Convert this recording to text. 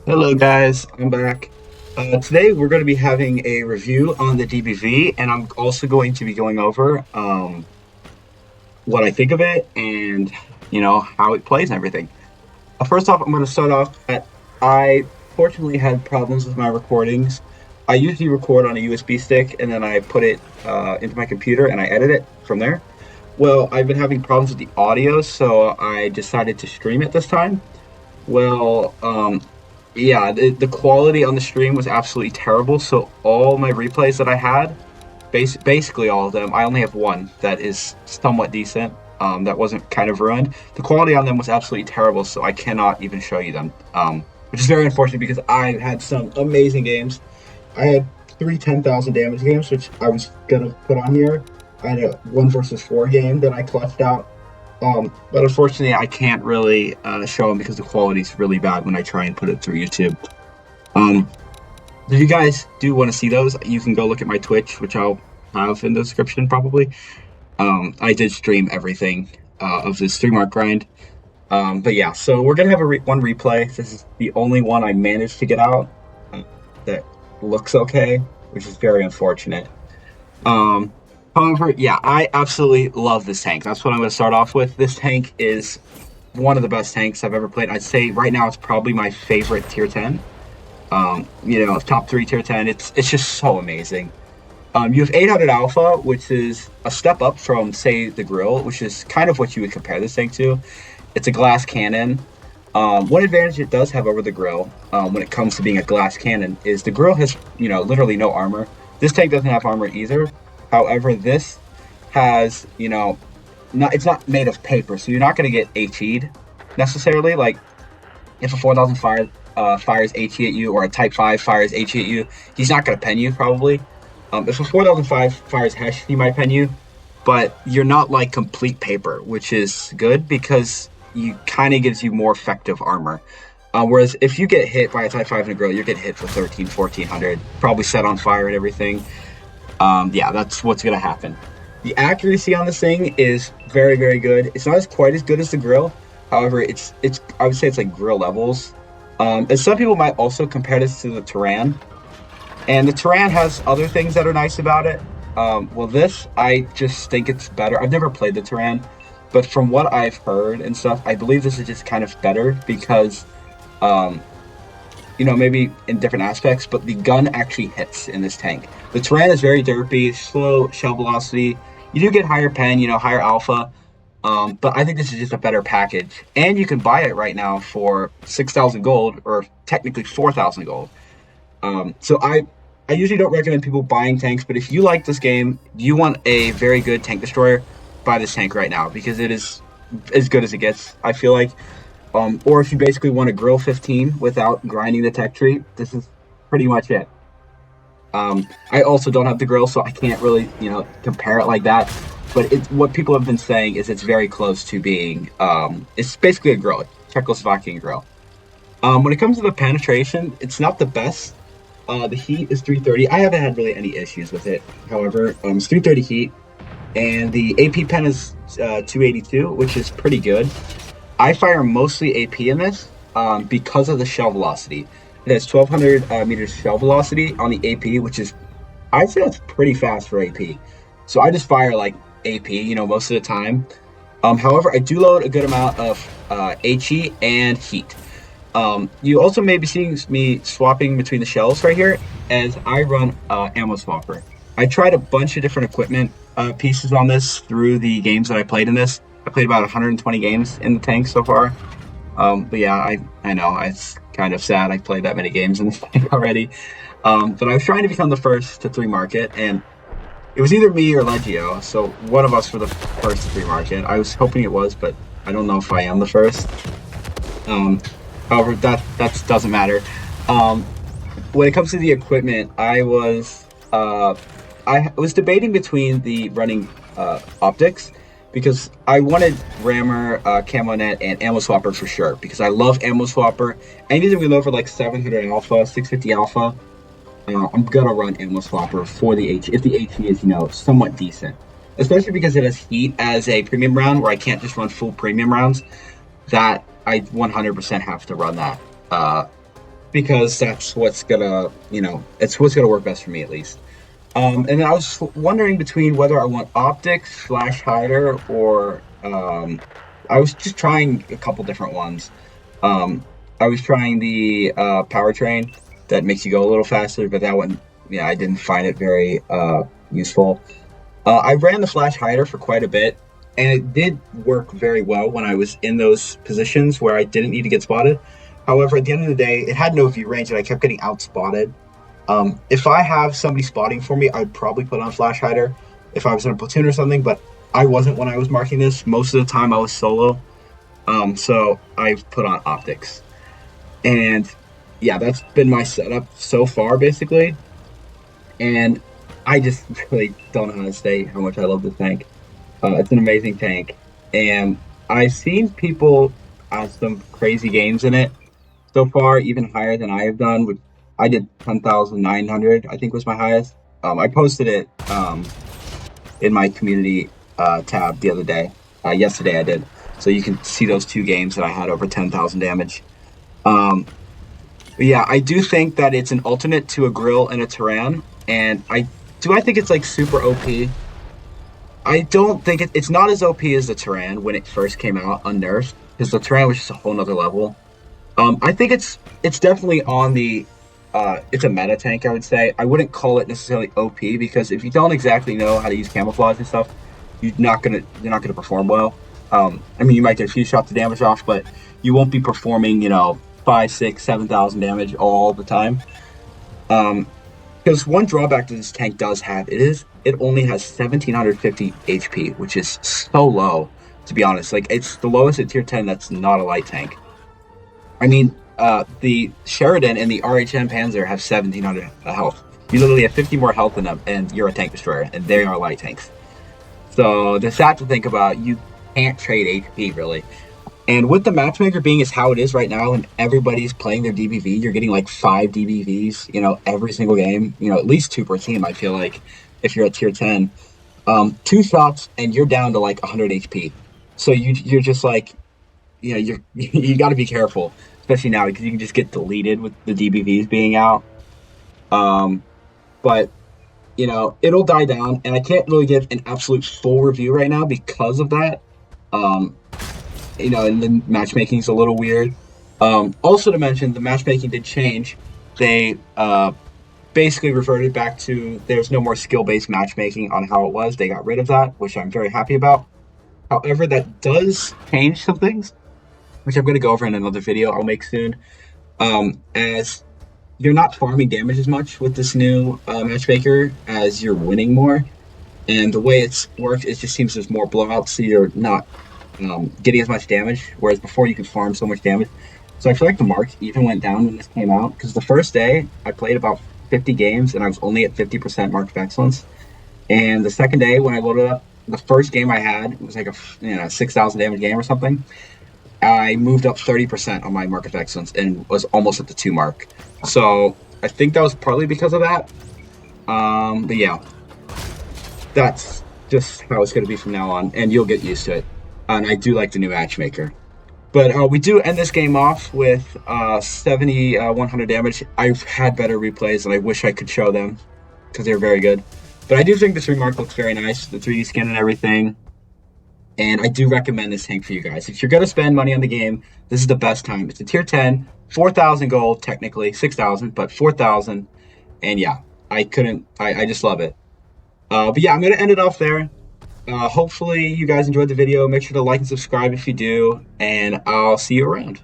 Hello guys, I'm back. Today we're going to be having a review on the DBV, and I'm also going to be going over what I think of it and how it plays and everything. First off, I'm going to start off that I fortunately had problems with my recordings. I usually record on a USB stick and then I put it into my computer and I edit it from there. Well, I've been having problems with the audio, so I decided to stream it this time. Well, yeah, the quality on the stream was absolutely terrible. So all my replays that I had, basically all of them, I only have one that is somewhat decent. That wasn't kind of ruined. The quality on them was absolutely terrible, so I cannot even show you them. Which is very unfortunate because I had some amazing games. I had three 10,000 damage games, which I was gonna put on here. I had a 1 versus 4 game that I clutched out. But unfortunately, I can't really show them because the quality is really bad when I try and put it through YouTube. Um, if you guys do want to see those, you can go look at my Twitch, which I'll have in the description probably. I did stream everything of the stream art grind. But yeah, so we're gonna have one replay. This is the only one I managed to get out that looks okay, which is very unfortunate. Um, However, yeah, I absolutely love this tank. That's what I'm going to start off with. This tank is one of the best tanks I've ever played. I'd say right now it's probably my favorite tier 10. Top 3 tier 10. It's just so amazing. You have 800 alpha, which is a step up from, say, the grill, which is kind of what you would compare this tank to. It's a glass cannon. One advantage it does have over the grill, when it comes to being a glass cannon, is the grill has, literally no armor. This tank doesn't have armor either. However, this has, it's not made of paper, so you're not going to get HE'd necessarily. Like, if a 4,000 fires HE at you, or a Type 5 fires HE at you, he's not going to pen you, probably. If a 4,005 fires Hesh, he might pen you, but you're not, like, complete paper, which is good, because you kind of gives you more effective armor. Whereas, if you get hit by a Type 5 in a grill, you're getting hit for 1,400, probably set on fire and everything. Yeah, that's what's gonna happen. The accuracy on this thing is very, very good. It's not quite as good as the grill. However, it's I would say it's like grill levels. And some people might also compare this to the Turan. And the Turan has other things that are nice about it. Well, this, I just think it's better. I've never played the Turan, but from what I've heard and stuff, I believe this is just kind of better because, maybe in different aspects, but the gun actually hits in this tank. The Turan is very derpy, slow shell velocity. You do get higher pen, higher alpha, but I think this is just a better package. And you can buy it right now for 6,000 gold, or technically 4,000 gold. So I usually don't recommend people buying tanks, but if you like this game, you want a very good tank destroyer, buy this tank right now, because it is as good as it gets, I feel like. Or if you basically want to grill 15 without grinding the tech tree, this is pretty much it. I also don't have the grill, so I can't really, compare it like that. But what people have been saying is it's very close to being, it's basically a grill, Czechoslovakian grill. When it comes to the penetration, it's not the best. The heat is 330. I haven't had really any issues with it. However, it's 330 heat, and the AP pen is 282, which is pretty good. I fire mostly AP in this because of the shell velocity. It has 1,200 meters shell velocity on the AP, which is, I'd say that's pretty fast for AP. So I just fire like AP, most of the time. However, I do load a good amount of HE and heat. You also may be seeing me swapping between the shells right here, as I run ammo swapper. I tried a bunch of different equipment pieces on this through the games that I played in this. I played about 120 games in the tank so far. But yeah, I know, it's kind of sad I played that many games in this tank already. But I was trying to become the first to 3 market, and it was either me or Legio, so one of us for the first to 3 market. I was hoping it was, but I don't know if I am the first. However, that doesn't matter. When it comes to the equipment, I was debating between the running optics, because I wanted rammer, camo net, and ammo swapper for sure, because I love ammo swapper. Anything we over like 700 alpha, 650 alpha, I'm gonna run ammo swapper for the H if the HE is somewhat decent, especially because it has heat as a premium round, where I can't just run full premium rounds. That I 100% have to run that because that's what's gonna, it's what's gonna work best for me at least. And then I was wondering between whether I want optics, flash hider, or I was just trying a couple different ones. I was trying the powertrain that makes you go a little faster, but that one, yeah, I didn't find it very useful. I ran the flash hider for quite a bit, and it did work very well when I was in those positions where I didn't need to get spotted. However, at the end of the day, it had no view range, and I kept getting outspotted. If I have somebody spotting for me, I'd probably put on flash hider if I was in a platoon or something, but I wasn't when I was marking this. Most of the time I was solo, so I've put on optics. And yeah, that's been my setup so far, basically. And I just really don't know how to say how much I love this tank. It's an amazing tank, and I've seen people have some crazy games in it so far, even higher than I have done. Which I did 10,900, I think was my highest. I posted it in my community tab the other day. Yesterday I did, so you can see those two games that I had over 10,000 damage. Um, but yeah, I do think that it's an alternate to a grill and a Terran, and I think it's like super OP. I don't think it's not as OP as the Terran when it first came out unnerfed, because the Terran was just a whole nother level. I think it's definitely on the it's a meta tank, I would say. I wouldn't call it necessarily OP, because if you don't exactly know how to use camouflage and stuff, you're not gonna perform well. I mean, you might get a few shots of damage off, but you won't be performing, 5, 6, 7,000 damage all the time. Because one drawback that this tank does have, it only has 1,750 HP, which is so low, to be honest. Like, it's the lowest at tier 10 that's not a light tank. I mean, the Sheridan and the RHM Panzer have 1,700 health. You literally have 50 more health than them, and you're a tank destroyer, and they are light tanks. So there's that to think about. You can't trade HP, really. And with the matchmaker being as how it is right now, and everybody's playing their DBV, you're getting like 5 DBVs, every single game. At least 2 per team, I feel like, if you're at tier 10. 2 shots, and you're down to like 100 HP. So you're just like, you got to be careful, especially now, because you can just get deleted with the DBVs being out. But it'll die down, and I can't really give an absolute full review right now because of that. And the matchmaking's a little weird. Also to mention, the matchmaking did change. They basically reverted back to there's no more skill-based matchmaking on how it was. They got rid of that, which I'm very happy about. However, that does change some things, which I'm going to go over in another video I'll make soon. As you're not farming damage as much with this new matchmaker as you're winning more. And the way it's worked, it just seems there's more blowouts, so you're not getting as much damage, whereas before you could farm so much damage. So I feel like the marks even went down when this came out, because the first day I played about 50 games and I was only at 50% mark of excellence. And the second day when I loaded up, the first game I had, it was like a 6,000 damage game or something. I moved up 30% on my mark of excellence and was almost at the 2 mark. So I think that was partly because of that. But yeah, that's just how it's going to be from now on, and you'll get used to it. And I do like the new matchmaker. But we do end this game off with 100 damage. I've had better replays, and I wish I could show them, because they're very good. But I do think this remark looks very nice, the 3D skin and everything. And I do recommend this tank for you guys. If you're going to spend money on the game, this is the best time. It's a tier 10, 4,000 gold, technically, 6,000, but 4,000. And yeah, I just love it. But yeah, I'm going to end it off there. Hopefully you guys enjoyed the video. Make sure to like and subscribe if you do, and I'll see you around.